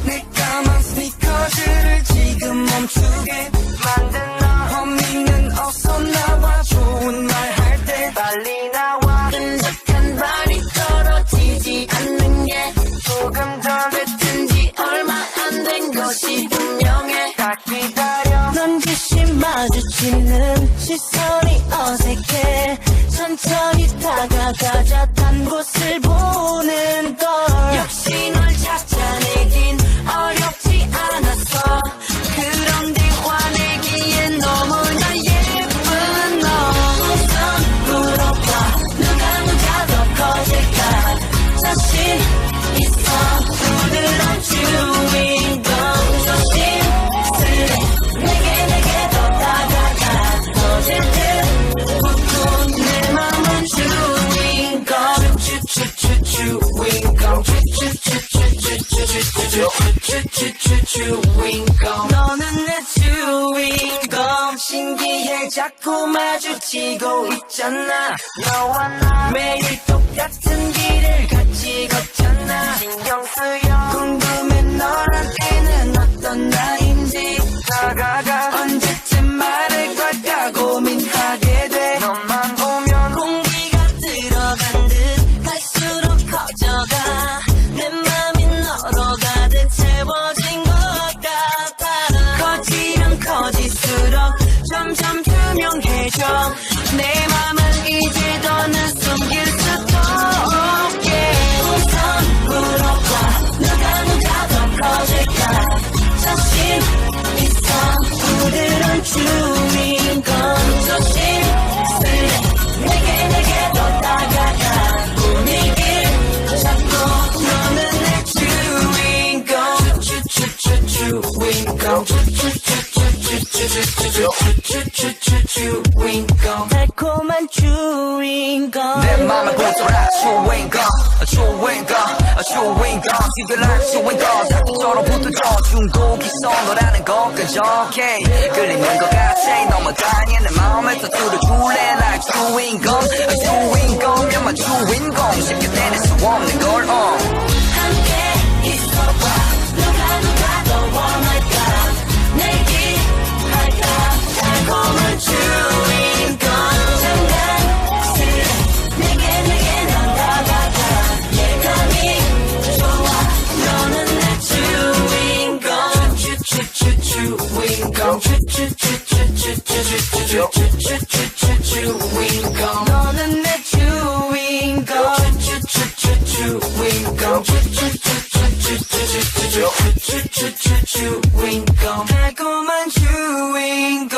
내 까만 스니커즈를 지금 멈추게 만든 너 허밍은 어서 나와 좋은 말 할 때 빨리 나와 끈적한 발이 떨어지지 않는 게 조금 더 됐든 지 얼마 안 된 것이 분명해 다 기다려 넌 글씨 마주치는 시선이 어색해 천천히 다가가자 단 곳을 보는 걸 역시 널 찾아내긴 어렵지 않았어 그런데 화내기엔 너무나 예쁜 너 우선 물어봐 누가 더 커질까 자신 있어 부드러운 주인공 조심스레 내게 더 다가가 터질 듯 웃고 내 맘은 주인공 주인공 너는 내 주인공 신기해 자꾸 마주치고 있잖아 너와 나 매일 똑같은 길을 같이 걷잖아 신경 쓰여 궁금해 너한테는 어떤 나인지 다가가 언제쯤 말을 걸까 고민하게 돼 너만 보면 공기가 들어간 듯 갈수록 커져가 내 맘이 너로 가득 채워진 것 같아 커지면 커질수록 점점 투명해져 내 맘은 이제 더는 숨길 수도 없게 우선 물어봐 누가 더 커질까 자신 있어 부드러운 주인공 조심스레 내게 더 다가가 분위기를 잡고 너는 내 주인공 주인공 달콤한 주인공 내 맘을 보더라 주인공 지들한 주인공 다투처럼 붙어줘 중독이 너라는 것까지 오케이 끌리는 것 같아 넘어다니 내 마음을 터뜨려줄래 날 주인공 몇만 주인공 쉽게 내릴 수 없는 걸 함께 있어봐 누가 더 원할까 내기할까 달콤한 주인공 장난스레 내게 넌 다가가 예감이 좋아 너는 내 주인공 주인공 너는 내 주인공 달콤한 주인공